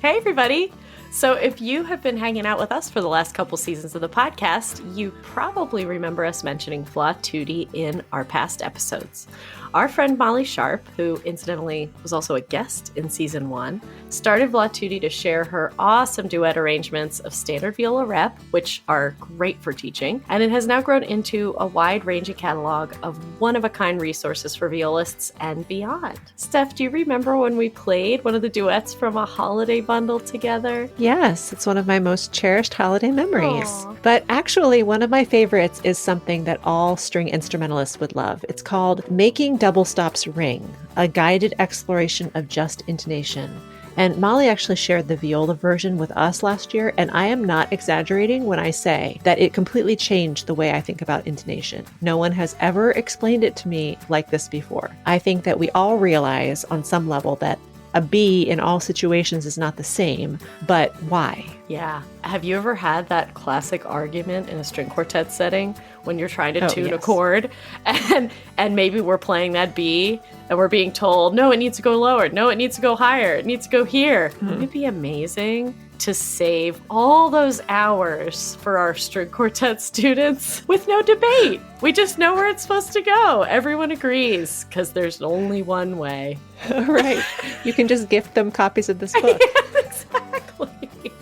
Hey, everybody. So if you have been hanging out with us for the last couple seasons of the podcast, you probably remember us mentioning Flaututi in our past episodes. Our friend Molly Sharp, who incidentally was also a guest in season 1, started Flaututi to share her awesome duet arrangements of standard viola rep, which are great for teaching, and it has now grown into a wide-ranging catalog of one-of-a-kind resources for violists and beyond. Steph, do you remember when we played one of the duets from a holiday bundle together? Yes, it's one of my most cherished holiday memories. Aww. But actually, one of my favorites is something that all string instrumentalists would love. It's called Making Double Stops Ring, a guided exploration of just intonation. And Molly actually shared the viola version with us last year, and I am not exaggerating when I say that it completely changed the way I think about intonation. No one has ever explained it to me like this before. I think that we all realize on some level that a B in all situations is not the same, but why? Yeah. Have you ever had that classic argument in a string quartet setting when you're trying to tune a chord and maybe we're playing that B and we're being told, no, it needs to go lower. No, it needs to go higher. It needs to go here. Wouldn't it be amazing to save all those hours for our string quartet students with no debate? We just know where it's supposed to go. Everyone agrees because there's only one way. Right. You can just gift them copies of this book. Yeah, exactly.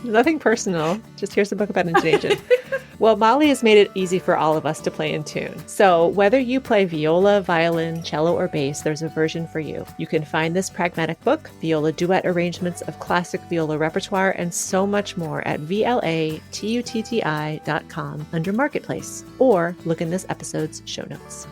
Nothing personal. Just here's a book about intonation. Well, Molly has made it easy for all of us to play in tune. So whether you play viola, violin, cello, or bass, there's a version for you. You can find this pragmatic book, viola duet arrangements of classic viola repertoire, and so much more at vlatutti.com under Marketplace, or look in this episode's show notes.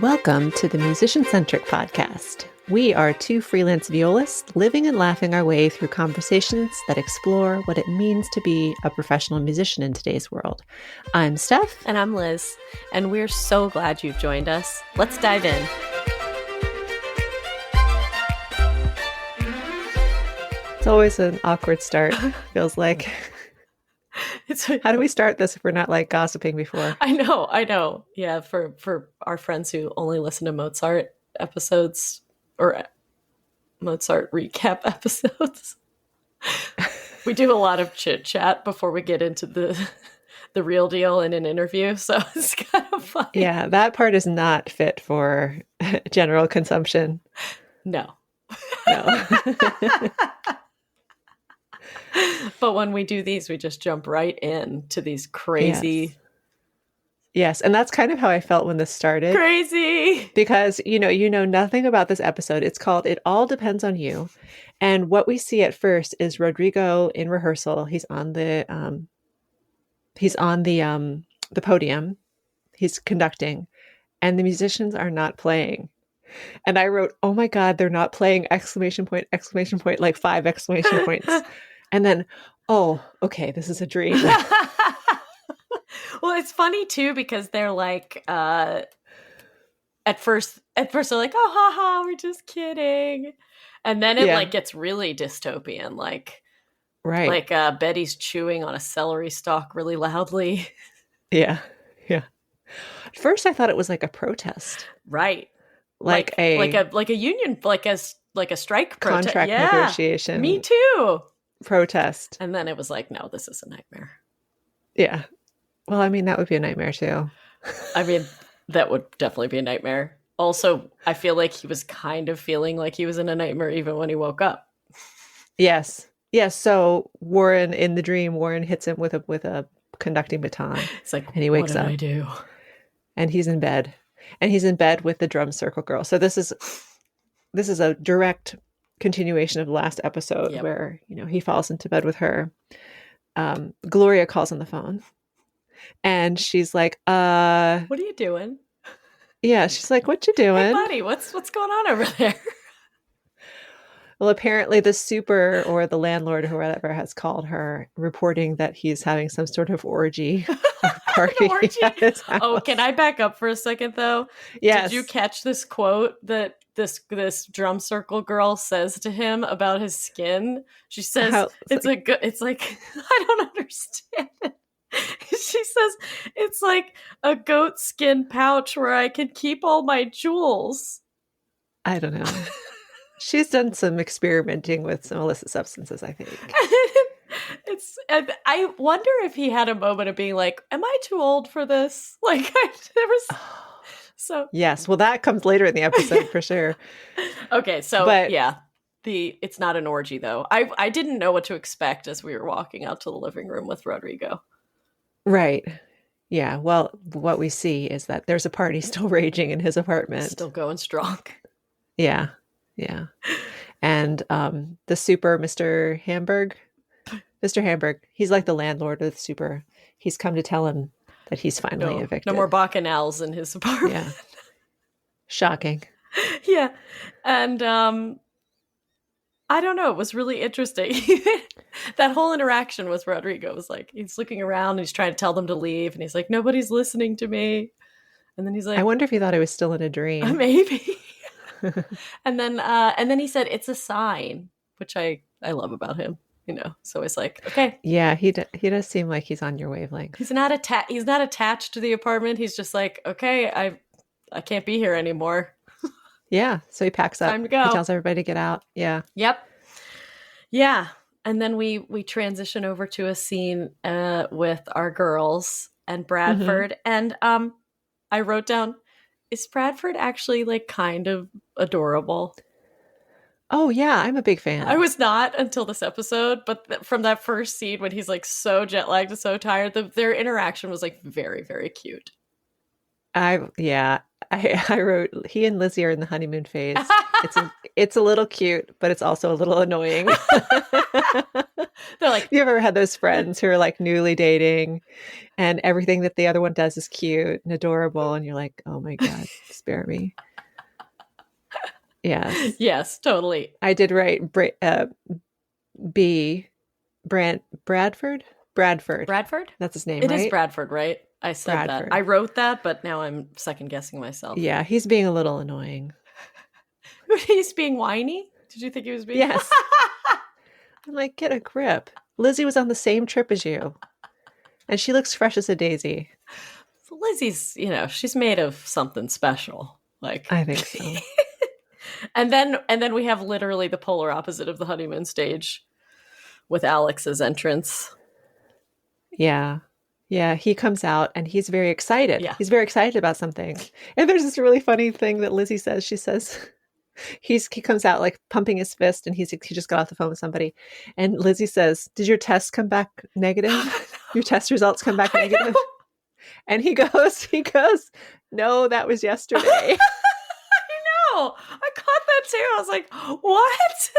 Welcome to the Musician-Centric Podcast. We are two freelance violists living and laughing our way through conversations that explore what it means to be a professional musician in today's world. I'm Steph. And I'm Liz. And we're so glad you've joined us. Let's dive in. It's always an awkward start, feels like. How do we start this if we're not like gossiping before? I know. Yeah, for our friends who only listen to Mozart episodes or Mozart recap episodes, we do a lot of chit chat before we get into the real deal in an interview. So it's kind of funny. Yeah, that part is not fit for general consumption. No. But when we do these, we just jump right in to these crazy. Yes. And that's kind of how I felt when this started. Crazy. Because, you know nothing about this episode. It's called It All Depends on You. And what we see at first is Rodrigo in rehearsal. He's on the podium. He's conducting, and the musicians are not playing. And I wrote, "Oh my God, they're not playing!" Exclamation point, like 5 exclamation points. And then, oh, okay, this is a dream. Well, it's funny too because they're like, at first they're like, "Oh, haha, we're just kidding," and then it like gets really dystopian, like, right, like Betty's chewing on a celery stalk really loudly. Yeah. At first, I thought it was like a protest, right? Like a union, like a strike protest, contract negotiation. Me too. Protest. And then it was like, no, this is a nightmare. Yeah. Well, I mean, that would be a nightmare too. I mean, that would definitely be a nightmare. Also, I feel like he was kind of feeling like he was in a nightmare even when he woke up. Yes. So in the dream, Warren hits him with a conducting baton. It's like, and he wakes up. What did I do? And he's in bed. And he's in bed with the drum circle girl. So this is a direct continuation of the last episode where, he falls into bed with her. Gloria calls on the phone and she's like, what are you doing? Yeah. She's like, what you doing? Hey buddy, what's going on over there? Well, apparently the super or the landlord or whatever has called her, reporting that he's having some sort of orgy or An party orgy. at his Oh, can house. I back up for a second though? Did you Yes. catch this quote that this drum circle girl says to him about his skin? She says How it's it's like, a good. It's like I don't understand it. She says it's like a goat skin pouch where I can keep all my jewels. I don't know. She's done some experimenting with some illicit substances, I think. It's. I wonder if he had a moment of being like, "Am I too old for this?" Like, there was so. Yes. Well, that comes later in the episode for sure. Okay, so But yeah, it's not an orgy though. I didn't know what to expect as we were walking out to the living room with Rodrigo. right. Yeah. Well, what we see is that there's a party still raging in his apartment. Still going strong. Yeah. Yeah. And the super Mr. Hamburg, he's like the landlord of the super. He's come to tell him that he's finally No evicted. more bacchanals in his apartment. Yeah. Shocking. Yeah, and I don't know. It was really interesting. That whole interaction with Rodrigo was like he's looking around and he's trying to tell them to leave, and he's like, "Nobody's listening to me." And then he's I like, wonder if he thought I was still in a dream. "Maybe." And then he said, "It's a sign," which I love about him. So it's like, okay, Yeah, he does seem like he's on your wavelength. he's not attached to the apartment. He's just like, okay, I can't be here anymore. Yeah, so he packs up. Time to go. He tells everybody to get out. Yeah. Yep. Yeah. And then we transition over to a scene with our girls and Bradford. And I wrote down, is Bradford actually like kind of adorable? Oh yeah, I'm a big fan. I was not until this episode, but from that first scene when he's like so jet lagged and so tired, their interaction was like very, very cute. I wrote he and Lizzie are in the honeymoon phase. It's a little cute, but it's also a little annoying. They're like, you ever had those friends who are like newly dating and everything that the other one does is cute and adorable and you're like, oh my God, spare me. Yes. Yes, totally. I did write Bradford? Bradford? That's his name, It right? is Bradford, right? I said Bradford. that. I wrote that, but now I'm second guessing myself. Yeah, he's being a little annoying. He's being whiny? Did you think he was being Yes. I'm like, get a grip. Lizzie was on the same trip as you. And she looks fresh as a daisy. Lizzie's, she's made of something special. Like I think so. And then we have literally the polar opposite of the honeymoon stage with Alex's entrance. Yeah. Yeah, he comes out and he's very excited. Yeah. He's very excited about something. And there's this really funny thing that Lizzie says. She says he comes out like pumping his fist and he just got off the phone with somebody. And Lizzie says, "Did your test come back negative? Your test results come back negative?" And he goes, "No, that was yesterday." I know. I caught that too. I was like, "What?"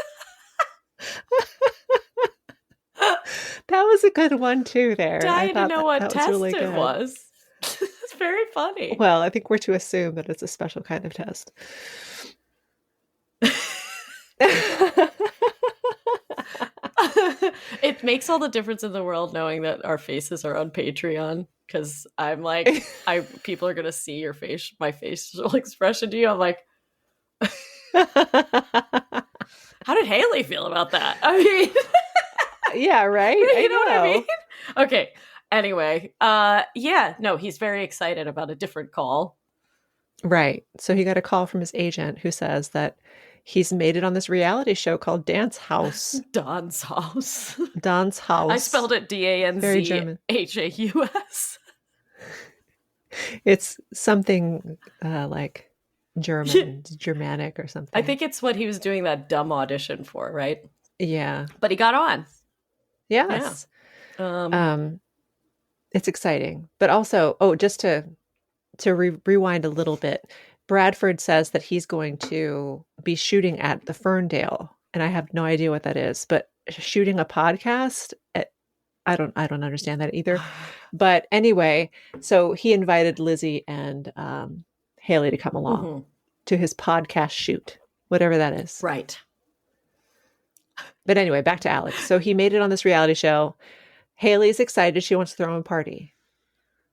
That was a good one too there. Dying to know what test really it was. It's very funny. Well, I think we're to assume that it's a special kind of test. It makes all the difference in the world knowing that our faces are on Patreon, because I'm like, people are gonna see my facial expression to you. I'm like, how did Hailey feel about that? I mean, yeah, right. You know what I mean? Okay. Anyway, yeah, no, he's very excited about a different call. Right. So he got a call from his agent who says that he's made it on this reality show called Dance House. Don's House. Don's House. I spelled it Very German. DANZHAUS. It's something like German, Germanic or something. I think it's what he was doing that dumb audition for, right? Yeah. But he got on. Yes. Yeah. It's exciting. But also, just to rewind a little bit, Bradford says that he's going to be shooting at the Ferndale, and I have no idea what that is, but shooting a podcast, I don't understand that either. But anyway, so he invited Lizzie and Hailey to come along to his podcast shoot, whatever that is. Right. But anyway, back to Alex. So he made it on this reality show. Haley's excited. She wants to throw him a party.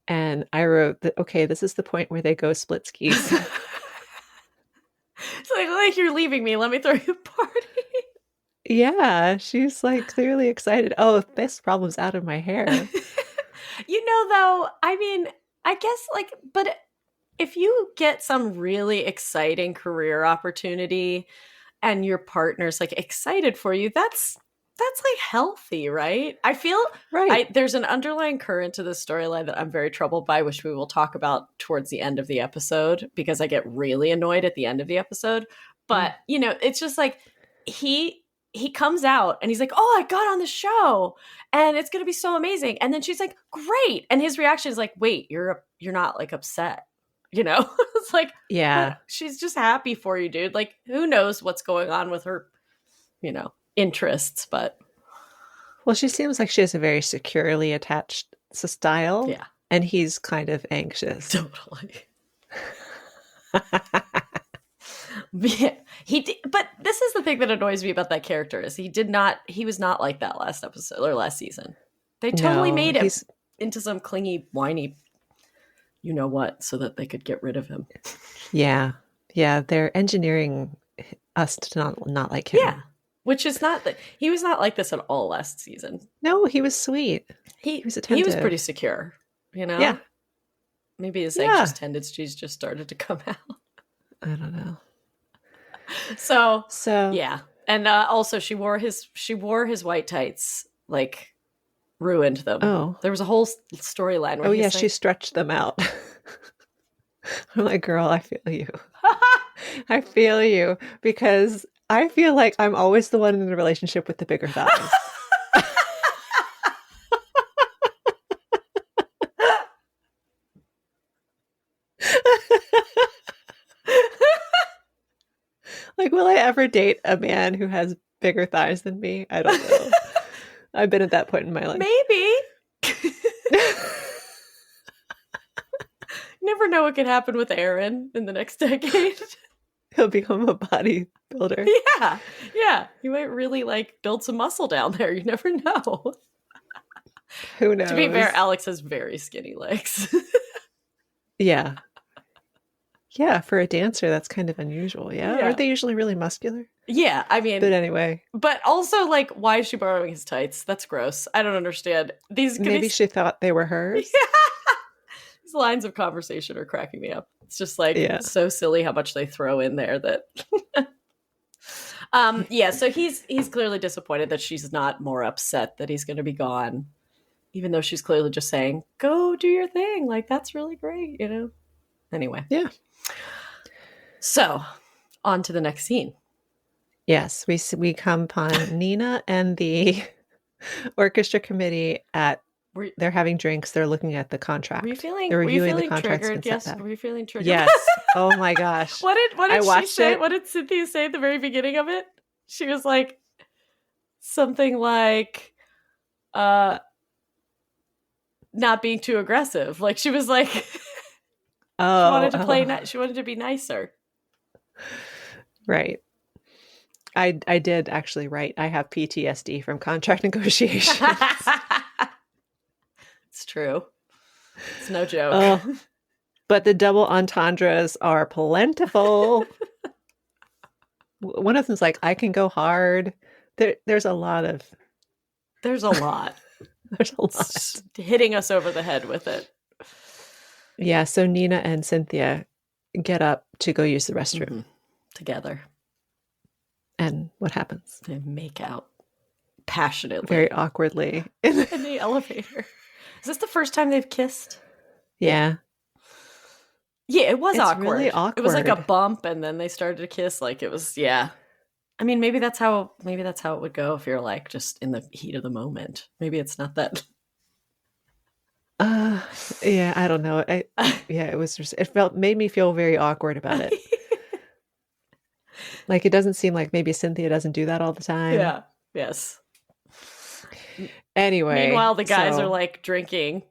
And I wrote that, okay, this is the point where they go split skis. It's like you're leaving me. Let me throw you a party. Yeah, she's like clearly excited. Oh, this problem's out of my hair. Though, I mean, I guess but if you get some really exciting career opportunity and your partner's like excited for you, that's like healthy, right? I feel right. There's an underlying current to this storyline that I'm very troubled by, which we will talk about towards the end of the episode because I get really annoyed at the end of the episode. But, it's just like he comes out and he's like, oh, I got on the show and it's going to be so amazing. And then she's like, great. And his reaction is like, wait, you're not like upset. It's like, yeah, she's just happy for you, dude. Like, who knows what's going on with her, interests, but. Well, she seems like she has a very securely attached style. Yeah. And he's kind of anxious. Totally. Yeah, but this is the thing that annoys me about that character is he was not like that last episode or last season. They totally made him into some clingy, whiny, so that they could get rid of him. Yeah. Yeah. They're engineering us to not like him. Yeah. Which is he was not like this at all last season. No, he was sweet. He was attentive. He was pretty secure, Yeah. Maybe his anxious tendencies just started to come out. I don't know. So yeah. And also she wore his white tights, like ruined them. Oh. There was a whole storyline where yeah, she stretched them out. I'm like, girl, I feel you. I feel you because I feel like I'm always the one in the relationship with the bigger thighs. Like, will I ever date a man who has bigger thighs than me? I don't know. I've been at that point in my life. Maybe. Never know what could happen with Aaron in the next decade. He'll become a bodybuilder. Yeah. Yeah. You might really build some muscle down there. You never know. Who knows? To be fair, Alex has very skinny legs. Yeah. Yeah, for a dancer, that's kind of unusual. Yeah? Aren't they usually really muscular? Yeah, I mean. But anyway. But also, why is she borrowing his tights? That's gross. I don't understand. Maybe she thought they were hers. Yeah. These lines of conversation are cracking me up. It's just so silly how much they throw in there that. So he's clearly disappointed that she's not more upset that he's going to be gone, even though she's clearly just saying, "Go do your thing." That's really great, Anyway. Yeah. So, on to the next scene. Yes, we come upon Nina and the orchestra committee they're having drinks. They're looking at the contract. They're reviewing the contracts. Triggered? Yes, were you feeling triggered? Yes. Oh my gosh. What did she say? What did Cynthia say at the very beginning of it? She was like something like not being too aggressive. She was like she wanted to play she wanted to be nicer. Right. I did actually write, I have PTSD from contract negotiations. It's true. It's no joke. But the double entendres are plentiful. One of them's like, I can go hard. There's a lot. There's a lot. It's hitting us over the head with it. Yeah, so Nina and Cynthia get up to go use the restroom. Together. And what happens? They make out passionately. Very awkwardly. In the elevator. Is this the first time they've kissed? Yeah. Yeah, it was it's awkward. Really awkward. It was like a bump and then they started to kiss. It was, yeah. I mean, maybe that's how it would go if you're just in the heat of the moment. Maybe it's not that. Yeah, I don't know. It was just, made me feel very awkward about it. It doesn't seem like maybe Cynthia doesn't do that all the time. Yeah. Yes. Anyway. Meanwhile, the guys are drinking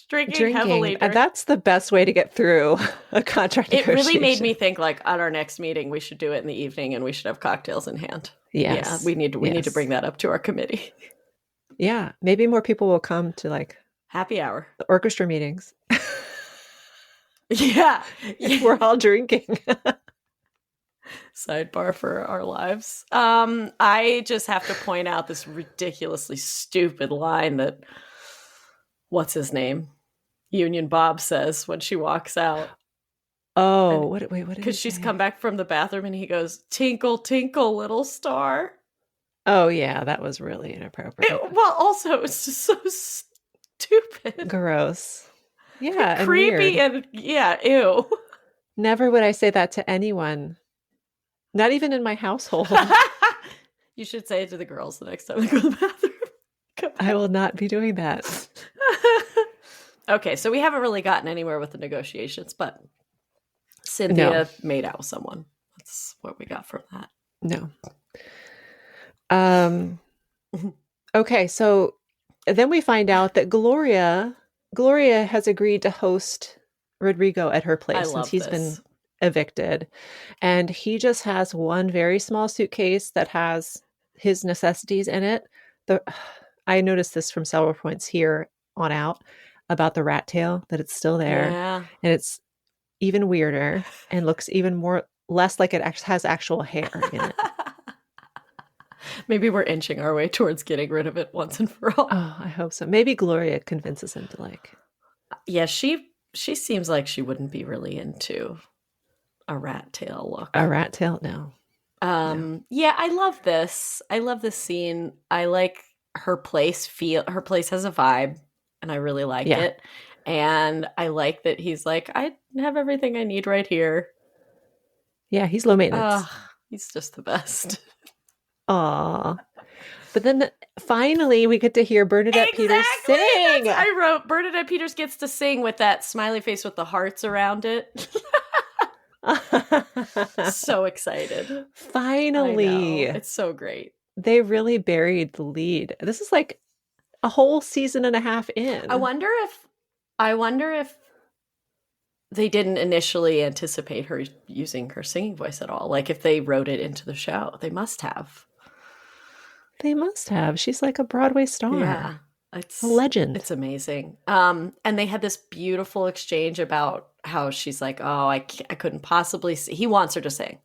Drinking heavily. And that's the best way to get through a contract It negotiation. really made me think, like, at our next meeting, we should do it in the evening and we should have cocktails in hand. Yes. Yeah, we need to bring that up to our committee. Yeah, maybe more people will come to like happy hour, the orchestra meetings. Yeah. We're all drinking. Sidebar for our lives. I just have to point out this ridiculously stupid line that, what's his name? Union Bob says when she walks out. Oh, what? Because she's come back from the bathroom and he goes, "Tinkle, tinkle, little star." Oh, yeah, that was really inappropriate. Also, it's just so stupid. Gross. Yeah, and creepy weird. and yeah, ew. Never would I say that to anyone. Not even in my household. You should say it to the girls the next time they go to the bathroom. I will not be doing that. Okay, so we haven't really gotten anywhere with the negotiations, but Cynthia made out with someone. That's what we got from that. No. Okay, so then we find out that Gloria has agreed to host Rodrigo at her place since he's been evicted. And he just has one very small suitcase that has his necessities in it. I noticed this from several points here on out about the rat tail, that it's still there. Yeah. And it's even weirder and looks even less like it has actual hair in it. Maybe we're inching our way towards getting rid of it once and for all. Oh, I hope so. Maybe Gloria convinces him to like. Yeah, she seems like she wouldn't be really into a rat tail look. A rat tail? No. Yeah, I love this. I love this scene. I like her place. Her place has a vibe, and I really like it. And I like that he's like, I have everything I need right here. Yeah, he's low maintenance. He's just the best. Aw. But then finally we get to hear Bernadette Peters sing. I wrote Bernadette Peters gets to sing with that smiley face with the hearts around it. So excited. Finally. It's so great. They really buried the lead. This is like a whole season and a half in. I wonder if they didn't initially anticipate her using her singing voice at all. Like if they wrote it into the show. They must have. She's like a Broadway star. Yeah. It's a legend. It's amazing. And they had this beautiful exchange about how she's like, oh, I couldn't possibly see. He wants her to sing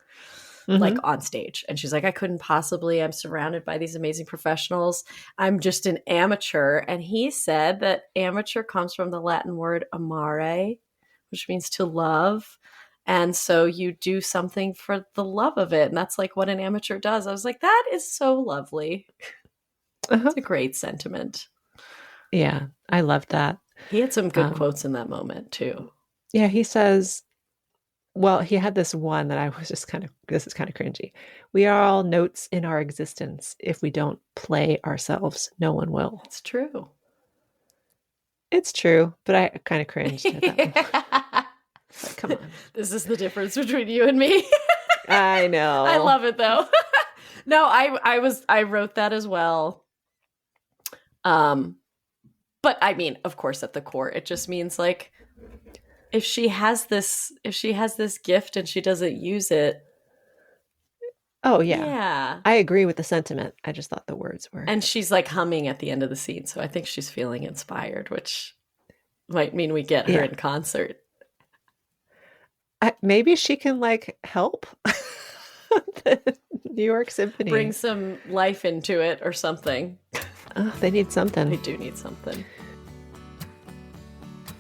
like on stage. And she's like, I couldn't possibly. I'm surrounded by these amazing professionals. I'm just an amateur. And he said that amateur comes from the Latin word amare, which means to love. And so you do something for the love of it. And that's like what an amateur does. I was like, that is so lovely. It's a great sentiment. Yeah, I loved that. He had some good quotes in that moment too. Yeah, he says, well, he had this one that I was just this is kind of cringy. We are all notes in our existence. If we don't play ourselves, no one will. It's true. It's true, but I kind of cringed at that one. Like, come on. This is the difference between you and me. I know. I love it though. No, I wrote that as well. But I mean, of course, at the core, it just means like if she has this gift and she doesn't use it. Oh yeah. Yeah. I agree with the sentiment. I just thought the words were. And she's like humming at the end of the scene, so I think she's feeling inspired, which might mean we get her in concert. Maybe she can like help the New York Symphony. Bring some life into it or something. Oh, they need something. They do need something.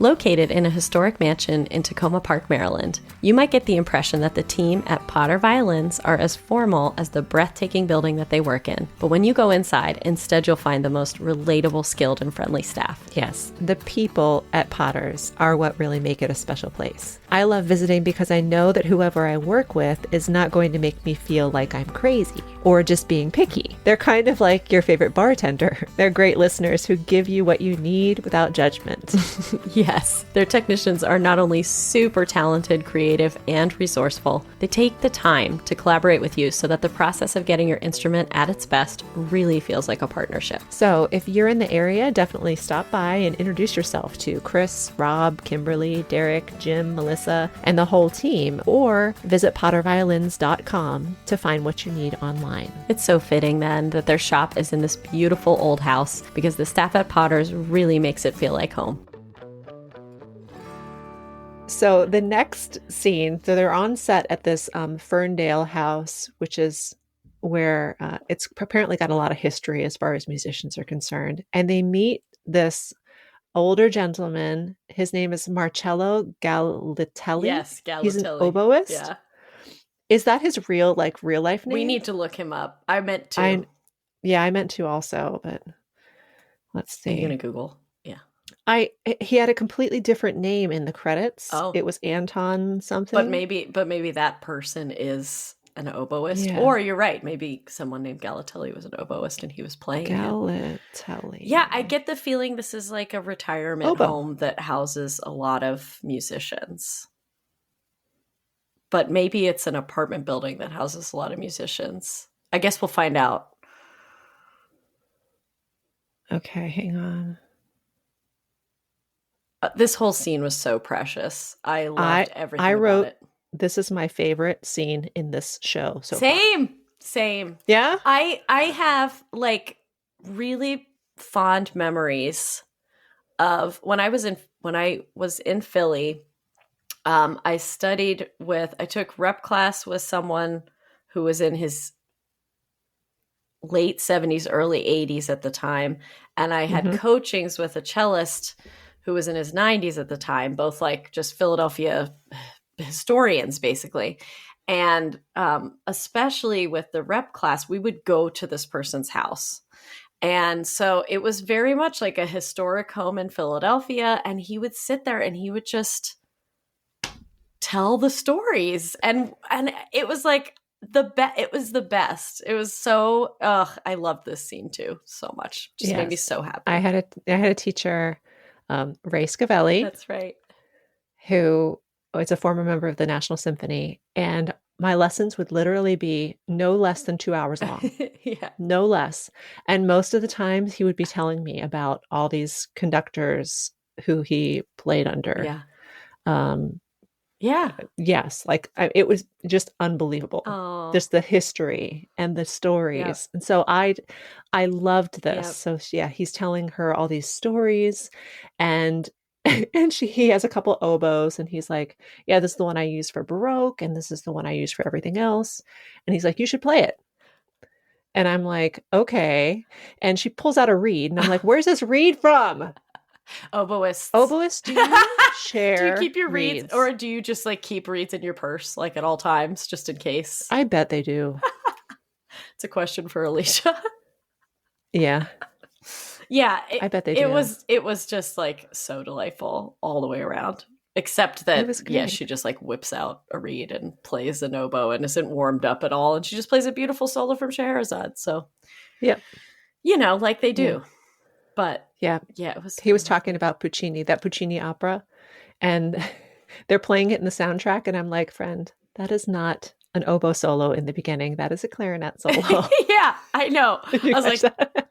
Located in a historic mansion in Tacoma Park, Maryland, you might get the impression that the team at Potter Violins are as formal as the breathtaking building that they work in. But when you go inside, instead you'll find the most relatable, skilled, and friendly staff. Yes, the people at Potter's are what really make it a special place. I love visiting because I know that whoever I work with is not going to make me feel like I'm crazy or just being picky. They're kind of like your favorite bartender. They're great listeners who give you what you need without judgment. Yeah. Yes, their technicians are not only super talented, creative, and resourceful, they take the time to collaborate with you so that the process of getting your instrument at its best really feels like a partnership. So if you're in the area, definitely stop by and introduce yourself to Chris, Rob, Kimberly, Derek, Jim, Melissa, and the whole team, or visit potterviolins.com to find what you need online. It's so fitting then that their shop is in this beautiful old house because the staff at Potter's really makes it feel like home. So the next scene, so they're on set at this Ferndale house, which is where it's apparently got a lot of history as far as musicians are concerned. And they meet this older gentleman. His name is Marcello Galitelli. Yes, Galitelli. He's an oboist. Yeah. Is that his real life name? We need to look him up. I meant to. I meant to also, but let's see. Are you going to Google? Yeah. He had a completely different name in the credits. Oh. It was Anton something. But maybe that person is an oboist. Yeah. Or you're right. Maybe someone named Galitelli was an oboist and he was playing Galitelli. Yeah, I get the feeling this is like a retirement home that houses a lot of musicians. But maybe it's an apartment building that houses a lot of musicians. I guess we'll find out. Okay, hang on. This whole scene was so precious. I loved everything about it. This is my favorite scene in this show. So Same. Yeah? I have like really fond memories of when I was in Philly. I took rep class with someone who was in his late 70s, early 80s at the time. And I had coachings with a cellist who was in his 90s at the time, both like just Philadelphia historians, basically. And especially with the rep class, we would go to this person's house. And so it was very much like a historic home in Philadelphia. And he would sit there and he would just tell the stories. And it was like it was the best. It was so, I loved this scene too so much. Just made me so happy. I had a teacher, Ray Scavelli. That's right. Who is a former member of the National Symphony. And my lessons would literally be no less than 2 hours long. Yeah. No less. And most of the times he would be telling me about all these conductors who he played under. Yeah. Yes. Like it was just unbelievable. Oh. Just the history and the stories. Yep. And so I loved this. Yep. So he's telling her all these stories and he has a couple oboes and he's like, yeah, this is the one I use for Baroque and this is the one I use for everything else. And he's like, you should play it. And I'm like, okay. And she pulls out a reed and I'm like, where's this reed from? Oboists, do you share? Do you keep your reeds or do you just like keep reeds in your purse like at all times just in case? I bet they do. It's a question for Alicia. Yeah. Yeah, I bet they do. It was just like so delightful all the way around. Except that, she just like whips out a reed and plays an oboe and isn't warmed up at all. And she just plays a beautiful solo from Scheherazade. So, yeah, like they do. Yeah. But it was. He was talking about Puccini, that Puccini opera, and they're playing it in the soundtrack. And I'm like, friend, that is not an oboe solo in the beginning. That is a clarinet solo. Yeah, I know. I was like, that?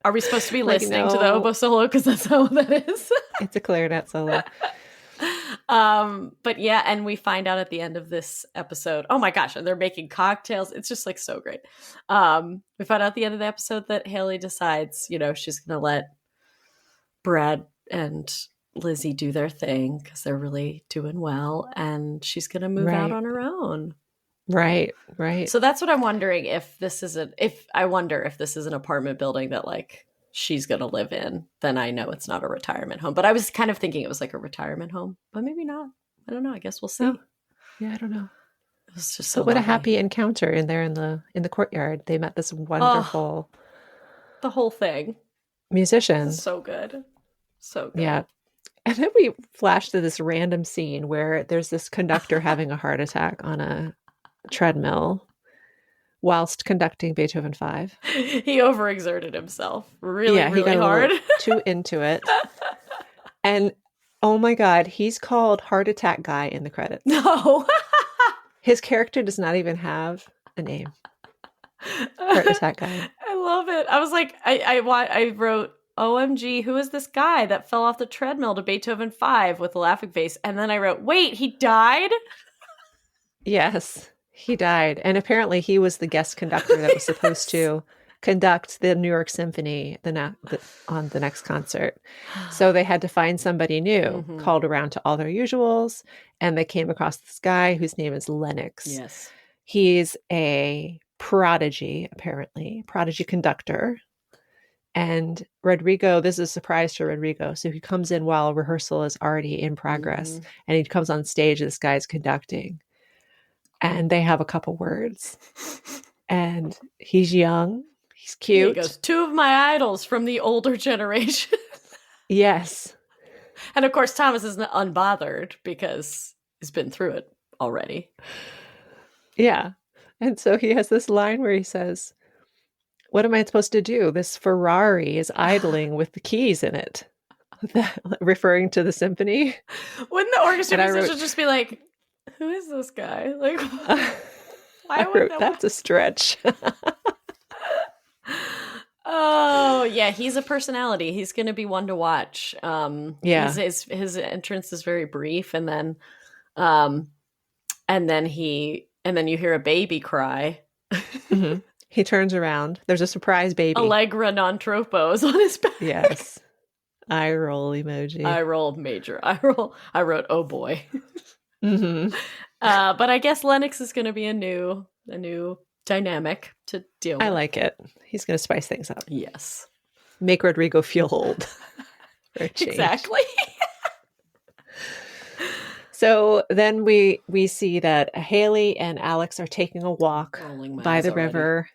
Are we supposed to be listening to the oboe solo? Because that's not what that is. It's a clarinet solo. But yeah, and we find out at the end of this episode, oh my gosh, and they're making cocktails. It's just like so great. We find out at the end of the episode that Hailey decides, she's going to let Brad and Lizzie do their thing because they're really doing well. And she's going to move out on her own. Right. So that's what I'm wondering if this is an apartment building that like she's going to live in, then I know it's not a retirement home. But I was kind of thinking it was like a retirement home, but maybe not. I don't know. I guess we'll see. Oh. Yeah, I don't know. It was just so what lovely. A happy encounter in there in the courtyard. They met this wonderful the whole thing. Musician. So good. So good. Yeah. And then we flash to this random scene where there's this conductor having a heart attack on a treadmill whilst conducting Beethoven 5. He overexerted himself really, really got hard. Too into it. And Oh my God, he's called Heart Attack Guy in the credits. No. His character does not even have a name. Heart Attack Guy. I love it. I was like, I wrote, OMG, who is this guy that fell off the treadmill to Beethoven 5 with a laughing face? And then I wrote, wait, he died? Yes, he died. And apparently he was the guest conductor that was supposed to conduct the New York Symphony on the next concert. So they had to find somebody new, called around to all their usuals, and they came across this guy whose name is Lennox. Yes. He's a prodigy, apparently, prodigy conductor. And Rodrigo, this is a surprise to Rodrigo. So he comes in while rehearsal is already in progress, and he comes on stage, this guy's conducting. And they have a couple words. And he's young. He's cute. He goes, two of my idols from the older generation. Yes. And of course, Thomas is unbothered because he's been through it already. Yeah. And so he has this line where he says, what am I supposed to do? This Ferrari is idling with the keys in it. Referring to the symphony. Wouldn't the orchestra musicians just be like, who is this guy? Like, I wrote, that's a stretch. Oh, yeah, he's a personality. He's going to be one to watch. Yeah. His entrance is very brief, and then you hear a baby cry. Mm-hmm. He turns around. There's a surprise baby. Allegra non troppo is on his back. Yes. Eye roll emoji. Eye roll major. Eye roll. I wrote, oh boy. Mm-hmm. But I guess Lennox is going to be a new dynamic to deal with. I like it. He's going to spice things up. Yes. Make Rodrigo feel old. Exactly. So then we see that Hailey and Alex are taking a walk by the river.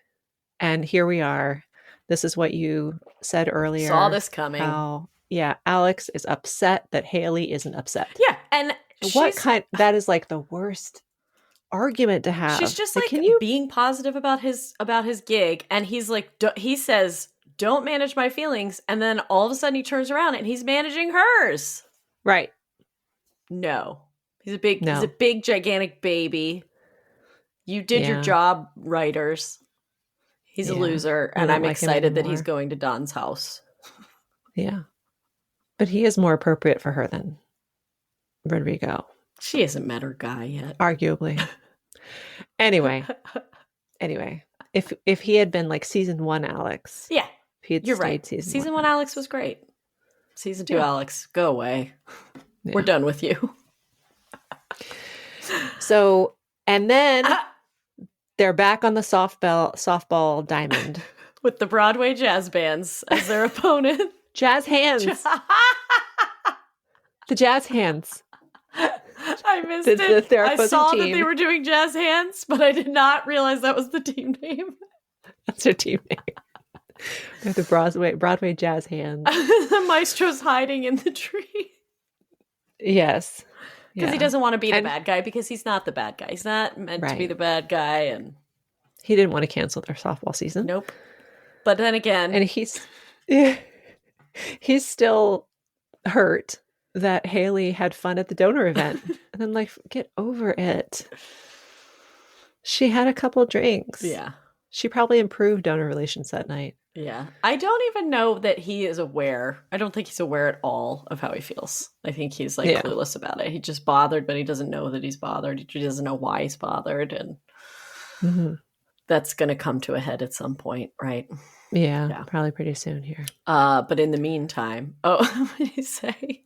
And here we are. This is what you said earlier. Saw this coming. Alex is upset that Hailey isn't upset. Yeah, and that is like the worst argument to have. She's just like being positive about his gig, and he's like, he says, "Don't manage my feelings," and then all of a sudden he turns around and he's managing hers. Right? No, he's a big gigantic baby. You did your job, writers. He's a loser, and I'm excited that he's going to Don's house. Yeah, but he is more appropriate for her than Rodrigo. She hasn't met her guy yet. Arguably. Anyway, if he had been like season 1 Alex. Yeah. If he had You're stayed right. Season 1 Alex was great. Season 2 Alex, go away. Yeah. We're done with you. So, and then they're back on the softball diamond. With the Broadway jazz bands as their opponent. Jazz hands. The jazz hands. I missed it. I saw that they were doing jazz hands, but I did not realize that was the team name. That's their team name. They're the Broadway jazz hands. The maestro's hiding in the tree. Yes. Because he doesn't want to be the bad guy, because he's not the bad guy. He's not meant to be the bad guy. And he didn't want to cancel their softball season. Nope. But then again. And he's still hurt that Hailey had fun at the donor event. And I'm like, get over it. She had a couple drinks. Yeah. She probably improved donor relations that night. Yeah. I don't even know that he is aware. I don't think he's aware at all of how he feels. I think he's clueless about it. He's just bothered, but he doesn't know that he's bothered. He doesn't know why he's bothered. And that's going to come to a head at some point, right? Yeah, probably pretty soon here. But in the meantime, what did he say?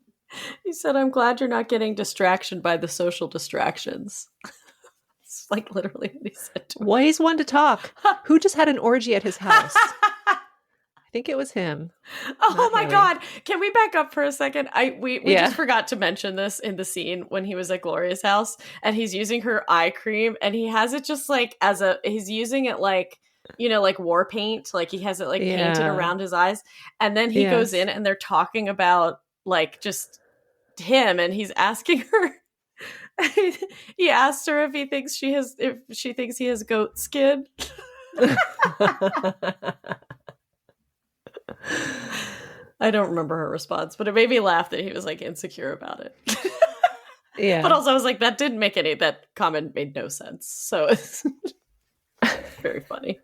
He said, I'm glad you're not getting distraction by the social distractions. It's like literally what he said to me. Well, he's one to talk. Who just had an orgy at his house? I think it was him. Oh my God. Can we back up for a second? We just forgot to mention this in the scene when he was at Gloria's house and he's using her eye cream and he has it just like he's using it like, like war paint. Like he has it like painted around his eyes. And then he goes in and they're talking about like just him and he's asking her. He asked her if she thinks he has goat skin. I don't remember her response, but it made me laugh that he was like insecure about it. Yeah. But also I was like, that comment made no sense. So it's very funny.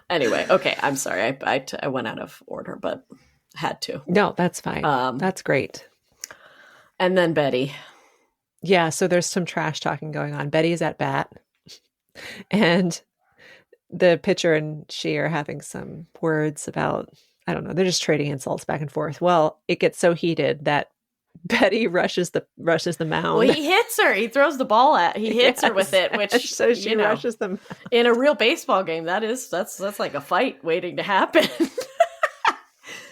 Anyway, okay, I'm sorry. I went out of order, but had to. No, that's fine. That's great. And then Betty. Yeah, so there's some trash talking going on. Betty is at bat, and the pitcher and she are having some words about, I don't know, they're just trading insults back and forth. Well, it gets so heated that Betty rushes the mound. Well, he hits her. He throws the ball at. He hits her with it, which so she rushes them. In a real baseball game, that's like a fight waiting to happen.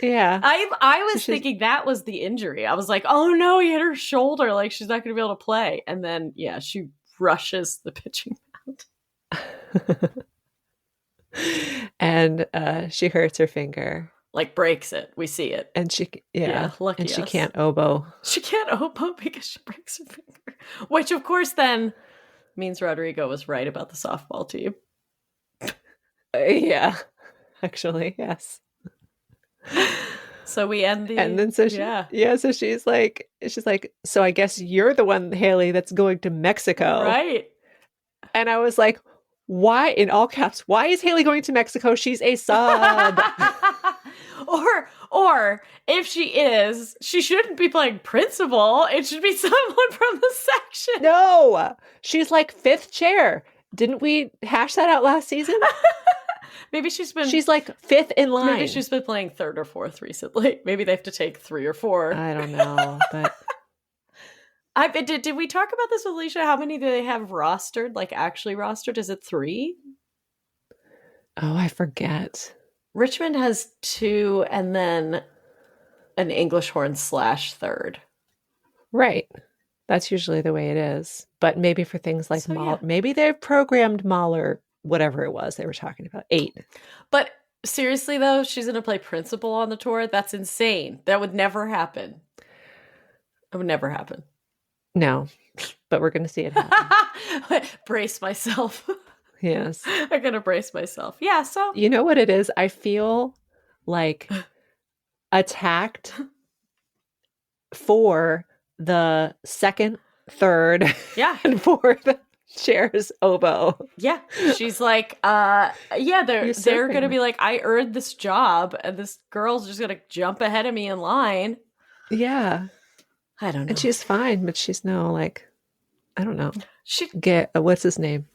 Yeah. I was thinking that was the injury. I was like, oh no, he hit her shoulder. Like she's not going to be able to play. And then, yeah, she rushes the pitching mound. And she hurts her finger. Like breaks it. We see it. And she lucky and she us. can't oboe. She can't oboe because she breaks her finger. Which, of course, then means Rodrigo was right about the softball team. Yeah. Actually, yes. So we end the... And then so she's like, so I guess you're the one, Hailey, that's going to Mexico. Right. And I was like, why, in all caps, why is Hailey going to Mexico? She's a sub. Or if she is, she shouldn't be playing principal. It should be someone from the section. No, she's like fifth chair. Didn't we hash that out last season? Maybe she's like fifth in line. Maybe she's been playing third or fourth recently. Maybe they have to take 3 or 4. I don't know, but did we talk about this with Alicia? How many do they have rostered? Like actually rostered? Is it 3? Oh, I forget. Richmond has 2 and then an English horn / third. Right. That's usually the way it is. But maybe for things like maybe they've programmed Mahler, whatever it was they were talking about, 8. But seriously, though, she's going to play principal on the tour? That's insane. That would never happen. It would never happen. No, but we're going to see it happen. Brace myself. Yes. I'm going to brace myself. Yeah, so. You know what it is? I feel like attacked for the second, third, and fourth chairs oboe. Yeah. She's like, they're going to be like, I earned this job and this girl's just going to jump ahead of me in line. Yeah. I don't know. And she's fine, but she's I don't know. She get what's his name?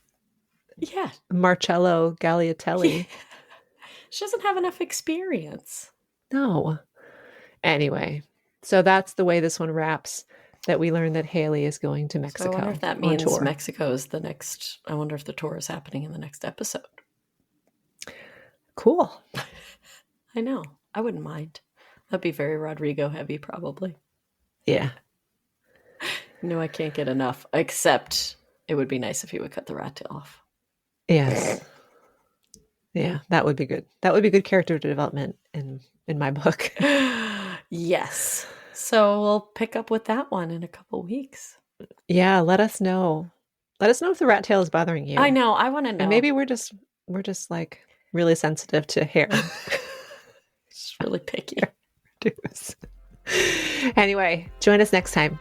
Yeah. Marcello Gagliatelli. She doesn't have enough experience. No. Anyway, so that's the way this one wraps, that we learned that Hailey is going to Mexico. So I wonder if that means Mexico is the next, I wonder if the tour is happening in the next episode. Cool. I know. I wouldn't mind. That'd be very Rodrigo heavy, probably. Yeah. No, I can't get enough, except it would be nice if he would cut the rat tail off. Yes. Yeah, that would be good. That would be good character development in my book. Yes. So we'll pick up with that one in a couple weeks. Yeah, let us know. Let us know if the rat tail is bothering you. I know. I want to know. And maybe we're just like really sensitive to hair. Just really picky. Anyway, join us next time.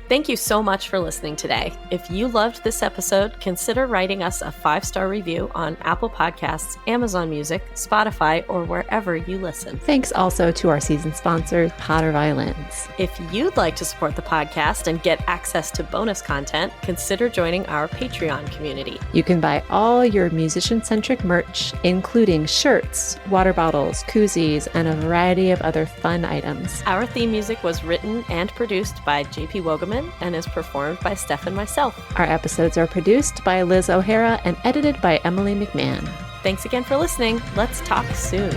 Thank you so much for listening today. If you loved this episode, consider writing us a 5-star review on Apple Podcasts, Amazon Music, Spotify, or wherever you listen. Thanks also to our season sponsor, Potter Violins. If you'd like to support the podcast and get access to bonus content, consider joining our Patreon community. You can buy all your musician-centric merch, including shirts, water bottles, koozies, and a variety of other fun items. Our theme music was written and produced by JP Wogeman and is performed by Steph and myself. Our episodes are produced by Liz O'Hara and edited by Emily McMahon. Thanks again for listening. Let's talk soon.